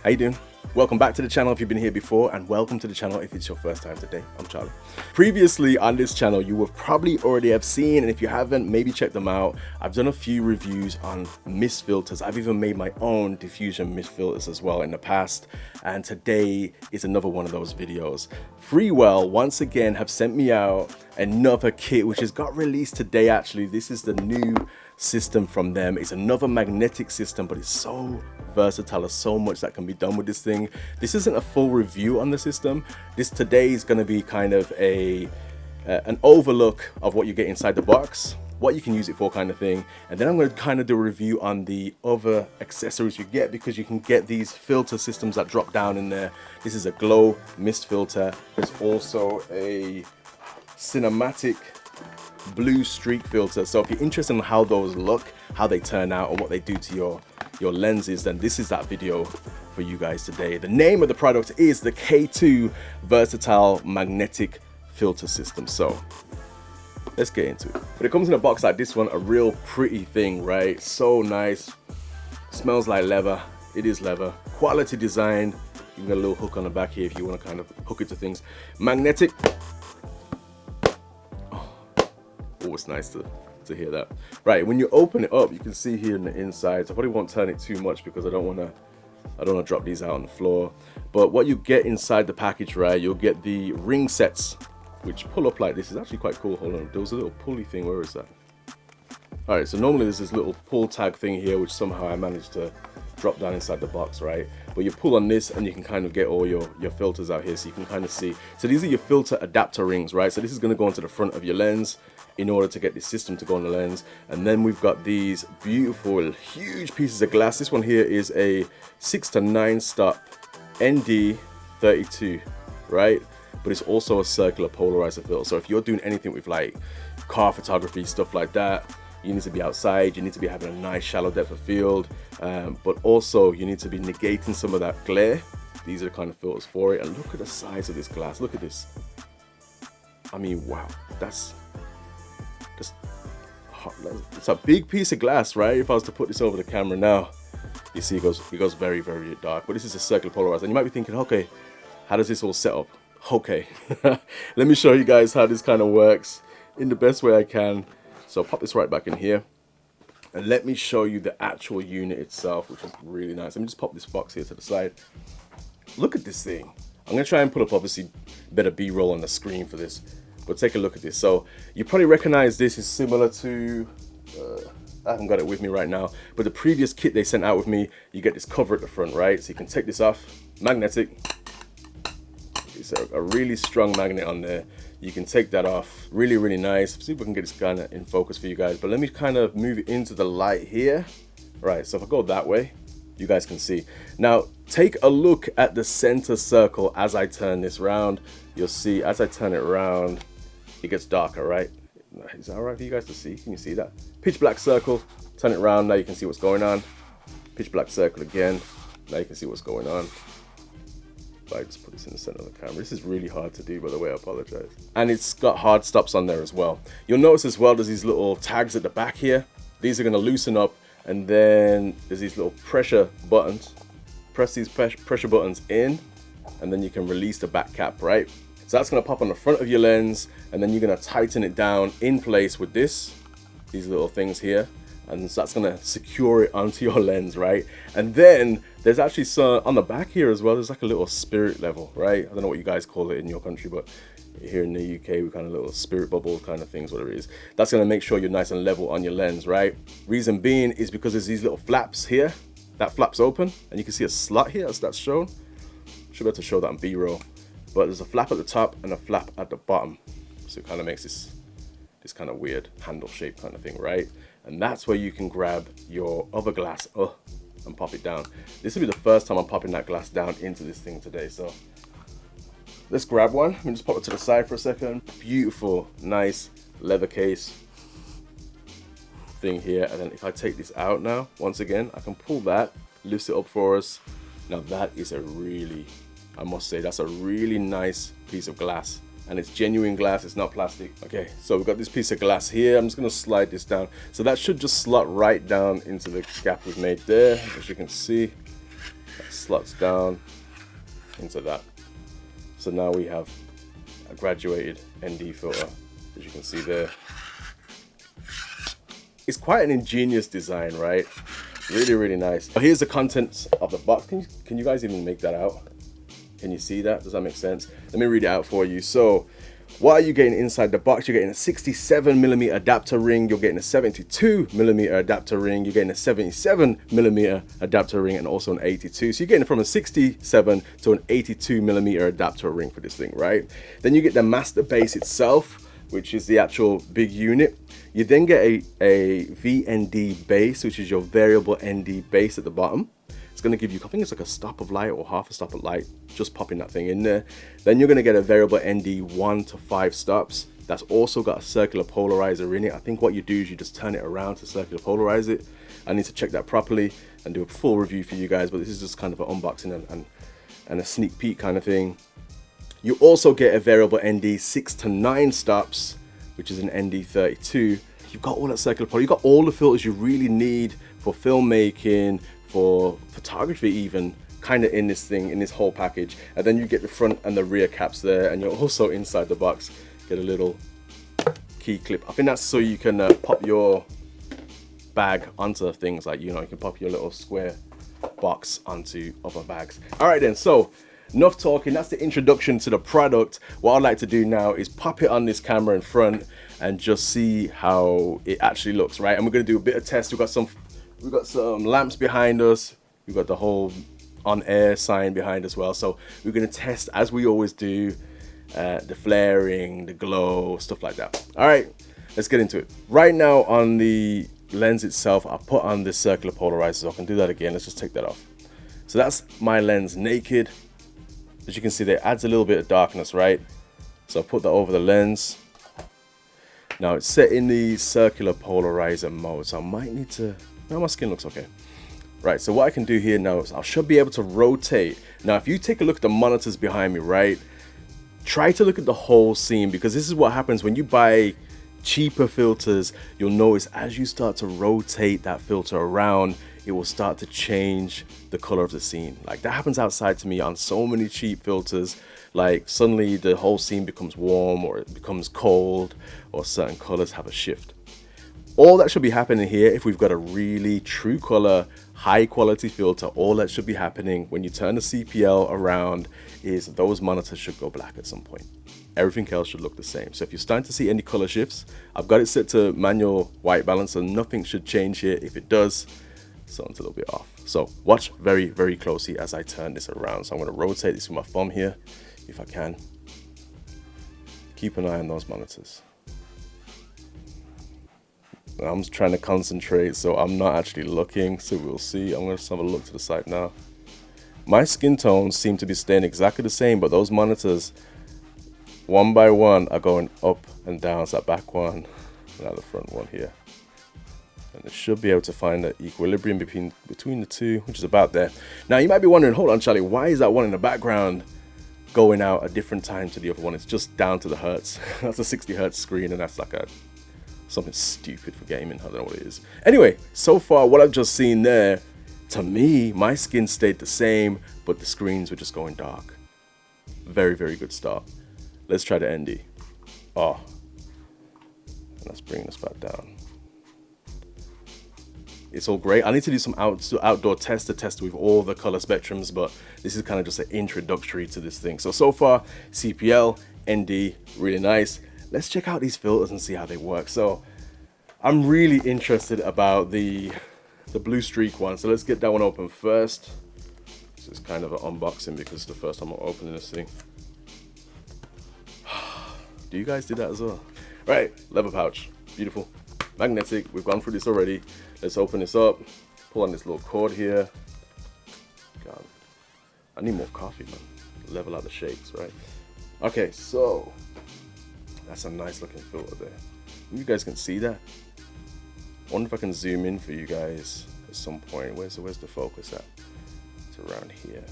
How you doing? Welcome back to the channel if you've been here before, and welcome to the channel if it's your first time today. I'm Charlie. Previously on this channel, you will probably already have seen, and if you haven't, maybe check them out. I've done a few reviews on mist filters. I've even made my own diffusion mist filters as well in the past, and today is another one of those videos. FREEWELL once again have sent me out another kit which has got released today. Actually, this is the new system from them. It's another magnetic system, but it's so versatile. There's so much that can be done with this thing. This isn't a full review on the system. This today is going to be kind of an overlook of what you get inside the box, what you can use it for, kind of thing, and then I'm going to kind of do a review on the other accessories you get, because you can get these filter systems that drop down in there. This is a glow mist filter. There's also a cinematic blue streak filter. So if you're interested in how those look, how they turn out, and what they do to your lenses, then this is that video for you guys today. The name of the product is the K2 Versatile Magnetic Filter System. So let's get into it. But it comes in a box like this one, a real pretty thing, right? So nice, smells like leather. It is leather, quality design. You've got a little hook on the back here if you want to kind of hook it to things. Magnetic. Always nice to hear that. Right, when you open it up, you can see here in the inside, so I probably won't turn it too much because I don't want to drop these out on the floor. But what you get inside the package, right, you'll get the ring sets which pull up like this. Is actually quite cool. Hold on, there was a little pulley thing. Where is that? All right, so normally there's this little pull tag thing here which somehow I managed to drop down inside the box, right? But you pull on this and you can kind of get all your filters out here, so you can kind of see. So these are your filter adapter rings, right? So this is going to go into the front of your lens in order to get this system to go on the lens. And then we've got these beautiful huge pieces of glass. This one here is a 6 to 9 stop ND32, right? But it's also a circular polarizer filter. So if you're doing anything with like car photography, stuff like that, you need to be outside, you need to be having a nice shallow depth of field, but also you need to be negating some of that glare. These are the kind of filters for it. And look at the size of this glass. Look at this. I mean, wow, that's just, it's a big piece of glass, right? If I was to put this over the camera now, you see it goes very, very dark. But this is a circular polarizer. And you might be thinking, okay, how does this all set up? Okay, let me show you guys how this kind of works in the best way I can. So I'll pop this right back in here, and let me show you the actual unit itself, which is really nice. Let me just pop this box here to the side. Look at this thing. I'm gonna try and put up obviously better B-roll on the screen for this, but take a look at this. So you probably recognize this is similar to, I haven't got it with me right now, but the previous kit they sent out with me, you get this cover at the front, right? So you can take this off, magnetic. It's a really strong magnet on there. You can take that off. Really, really nice. See if we can get this kind of in focus for you guys. But let me kind of move it into the light here. Right, so if I go that way, you guys can see. Now, take a look at the center circle as I turn this round. You'll see as I turn it around, it gets darker, right? Is that all right for you guys to see? Can you see that? Pitch black circle, turn it around, now you can see what's going on. Pitch black circle again, now you can see what's going on. I just put this in the center of the camera. This is really hard to do, by the way, I apologize. And it's got hard stops on there as well. You'll notice as well there's these little tags at the back here. These are going to loosen up, and then there's these little pressure buttons. Press these pressure buttons in, and then you can release the back cap, right? So that's going to pop on the front of your lens, and then you're going to tighten it down in place with these little things here. And so that's gonna secure it onto your lens, right? And then there's actually some on the back here as well. There's like a little spirit level, right? I don't know what you guys call it in your country, but here in the UK, we kind of little spirit bubble kind of things, whatever it is. That's gonna make sure you're nice and level on your lens, right? Reason being is because there's these little flaps here. That flap's open, and you can see a slot here that's shown. Should be able to show that on B-roll. But there's a flap at the top and a flap at the bottom, so it kind of makes this kind of weird handle shape kind of thing, right? And that's where you can grab your other glass and pop it down. This will be the first time I'm popping that glass down into this thing today. So let's grab one. Let me just pop it to the side for a second. Beautiful, nice leather case thing here. And then if I take this out now, once again, I can pull that, lift it up for us. Now that is a really, I must say, that's a really nice piece of glass. And it's genuine glass, it's not plastic. Okay, so we've got this piece of glass here. I'm just gonna slide this down. So that should just slot right down into the gap we've made there, as you can see. that slots down into that. So now we have a graduated ND filter, as you can see there. It's quite an ingenious design, right? Really, really nice. Here's the contents of the box. Can you guys even make that out? Can you see that? Does that make sense? Let me read it out for you. So what are you getting inside the box? You're getting a 67mm adapter ring, you're getting a 72mm adapter ring, you're getting a 77mm adapter ring, and also an 82. So you're getting from a 67 to an 82mm adapter ring for this thing, right? Then you get the master base itself, which is the actual big unit. You then get a VND base, which is your variable ND base at the bottom. It's going to give you, I think it's like a stop of light or half a stop of light, just popping that thing in there. Then you're going to get a variable ND 1 to 5 stops. That's also got a circular polarizer in it. I think what you do is you just turn it around to circular polarize it. I need to check that properly and do a full review for you guys, but this is just kind of an unboxing and a sneak peek kind of thing. You also get a variable ND 6 to 9 stops, which is an ND 32. You've got all that circular poly. You've got all the filters you really need for filmmaking, for photography even, kind of in this thing, in this whole package. And then you get the front and the rear caps there, and you're also inside the box get a little key clip. I think that's so you can pop your bag onto things, like, you know, you can pop your little square box onto other bags. All right then, so enough talking. That's the introduction to the product. What I'd like to do now is pop it on this camera in front and just see how it actually looks, right? And we're gonna do a bit of test. We've got some lamps behind us. We've got the whole on air sign behind as well. So we're gonna test, as we always do, the flaring, the glow, stuff like that. All right, let's get into it. Right now on the lens itself, I'll put on this circular polarizer, so I can do that again. Let's just take that off. So that's my lens naked. As you can see, that adds a little bit of darkness, right? So I'll put that over the lens. Now it's set in the circular polarizer mode, so I might need to, no, my skin looks okay. Right, so what I can do here now is I should be able to rotate. Now if you take a look at the monitors behind me, right, try to look at the whole scene, because this is what happens when you buy cheaper filters. You'll notice as you start to rotate that filter around, it will start to change the color of the scene. Like that happens outside to me on so many cheap filters. Like suddenly the whole scene becomes warm, or it becomes cold, or certain colors have a shift. All that should be happening here if we've got a really true color, high quality filter. All that should be happening when you turn the CPL around is those monitors should go black at some point. Everything else should look the same. So if you're starting to see any color shifts, I've got it set to manual white balance, so nothing should change here. If it does, something's a little bit off. So watch very, very closely as I turn this around. So I'm going to rotate this with my thumb here, if I can. Keep an eye on those monitors. I'm trying to concentrate, so I'm not actually looking, so we'll see. I'm going to have a look to the side now. My skin tones seem to be staying exactly the same, but those monitors, one by one, are going up and down. So that back one, now the front one here. And it should be able to find the equilibrium between the two, which is about there. Now you might be wondering, hold on Charlie, why is that one in the background going out a different time to the other one? It's just down to the hertz. That's a 60 hertz screen, and that's like something stupid for gaming. I don't know what it is. Anyway, so far what I've just seen there, to me, my skin stayed the same, but the screens were just going dark. Very, very good start. Let's try the ND. Oh, and that's bringing us back down. It's all great. I need to do some outdoor test with all the color spectrums, but this is kind of just an introductory to this thing. So far, CPL, ND, really nice. Let's check out these filters and see how they work. So I'm really interested about the blue streak one. So let's get that one open first. This is kind of an unboxing because it's the first time I'm opening this thing. Do you guys do that as well? Right, leather pouch, beautiful. Magnetic, we've gone through this already. Let's open this up, pull on this little cord here. God, I need more coffee, man. Level out the shakes, right? Okay, so that's a nice looking filter there. You guys can see that. I wonder if I can zoom in for you guys at some point. Where's the focus at? It's around here.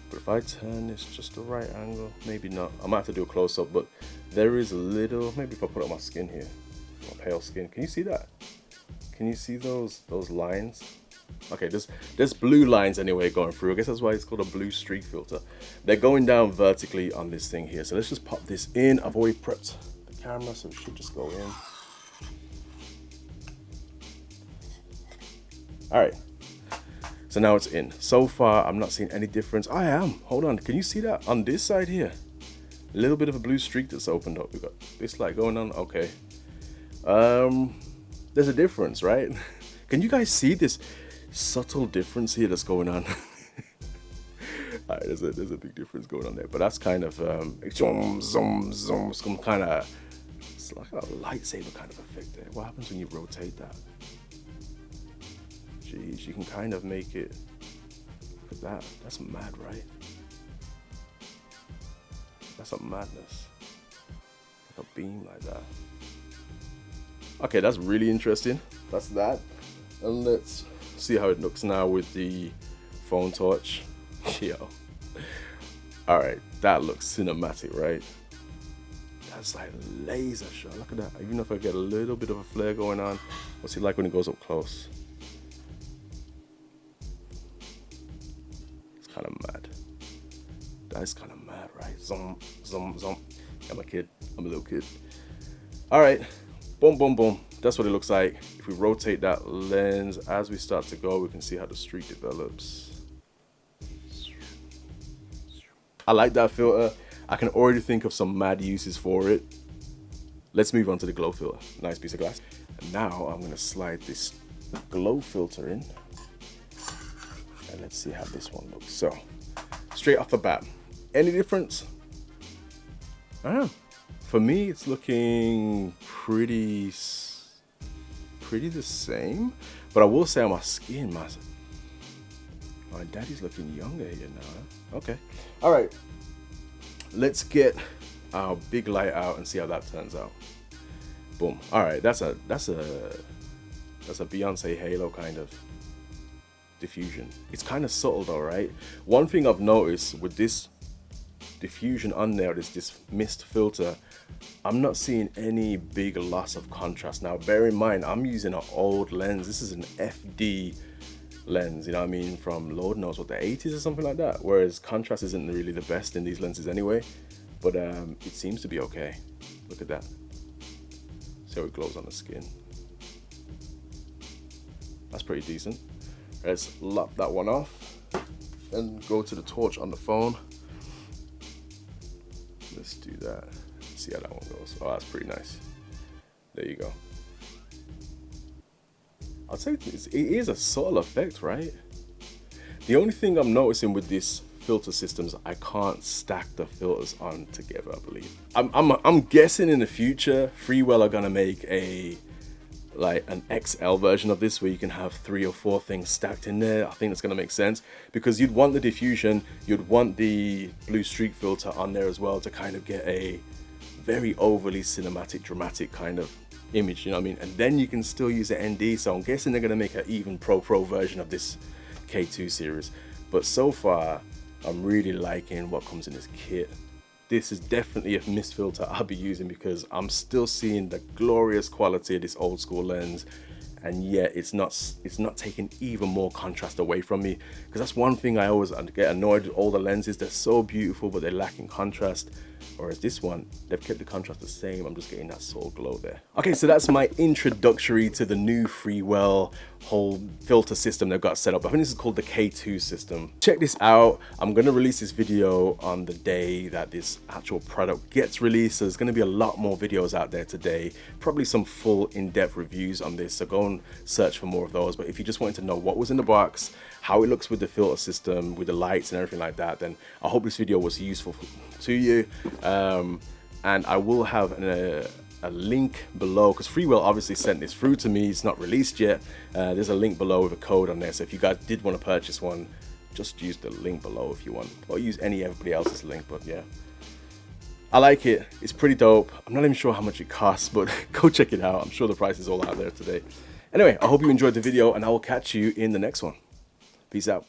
But if I turn this just the right angle, maybe not. I might have to do a close up, but there is a little, maybe if I put it on my skin here, my pale skin. Can you see that? Can you see those lines? Okay, there's blue lines anyway going through. I guess that's why it's called a blue streak filter. They're going down vertically on this thing here. So let's just pop this in. I've already prepped the camera, so it should just go in. All right. So now it's in. So far, I'm not seeing any difference. I am. Hold on. Can you see that on this side here? A little bit of a blue streak that's opened up. We've got this light going on. Okay. There's a difference, right? Can you guys see this subtle difference here that's going on? All right, there's a big difference going on there, but that's kind of some kind of, it's like a lightsaber kind of effect there. What happens when you rotate that? Jeez, you can kind of make it. Look at that. That's mad, right? That's a madness. Like a beam like that. Okay, that's really interesting. That's that. And let's see how it looks now with the phone torch. Yo. All right, that looks cinematic, right? That's like laser shot. Look at that. Even if I get a little bit of a flare going on, what's it like when it goes up close? It's kind of mad. That is kind of mad, right? Zoom, zoom, zoom. I'm a kid. I'm a little kid. All right. Boom, boom, boom. That's what it looks like. If we rotate that lens as we start to go, we can see how the streak develops. I like that filter. I can already think of some mad uses for it. Let's move on to the glow filter. Nice piece of glass. And now I'm gonna slide this glow filter in. And let's see how this one looks. So, straight off the bat, any difference? I don't know. For me, it's looking pretty the same. But I will say on my skin, my daddy's looking younger here now. Okay. All right. Let's get our big light out and see how that turns out. Boom. All right. That's a Beyonce halo kind of diffusion. It's kind of subtle though, right? One thing I've noticed with this diffusion on there, this mist filter, I'm not seeing any big loss of contrast. Now bear in mind, I'm using an old lens. This is an FD lens, you know what I mean, from Lord knows what, the 80s or something like that, whereas contrast isn't really the best in these lenses anyway, but it seems to be okay. Look at that. See how it glows on the skin. That's pretty decent. Let's lop that one off and go to the torch on the phone. Let's do that. See how that one goes. Oh, that's pretty nice. There you go. I'd say it is a subtle effect, right? The only thing I'm noticing with this filter systems, I can't stack the filters on together, I believe. I'm guessing in the future, FREEWELL are gonna make like an XL version of this where you can have 3 or 4 things stacked in there. I think that's gonna make sense because you'd want the diffusion, you'd want the blue streak filter on there as well to kind of get a very overly cinematic, dramatic kind of image, you know what I mean? And then you can still use the ND, so I'm guessing they're gonna make an even pro version of this K2 series. But so far, I'm really liking what comes in this kit. This is definitely a mist filter I'll be using because I'm still seeing the glorious quality of this old school lens, and yet it's not taking even more contrast away from me, because that's one thing I always get annoyed with all the lenses. They're so beautiful, but they're lacking contrast. Whereas this one, they've kept the contrast the same. I'm just getting that soul glow there. Okay, so that's my introductory to the new FREEWELL whole filter system they've got set up. I think this is called the K2 system. Check this out. I'm gonna release this video on the day that this actual product gets released. So there's gonna be a lot more videos out there today. Probably some full in-depth reviews on this. So go and search for more of those. But if you just wanted to know what was in the box, how it looks with the filter system, with the lights and everything like that, then I hope this video was useful to you. And I will have a link below, because FREEWELL obviously sent this through to me. It's not released yet. There's a link below with a code on there. So if you guys did want to purchase one, just use the link below if you want, or use everybody else's link. But yeah, I like it. It's pretty dope. I'm not even sure how much it costs, but go check it out. I'm sure the price is all out there today. Anyway, I hope you enjoyed the video, and I will catch you in the next one. Peace out.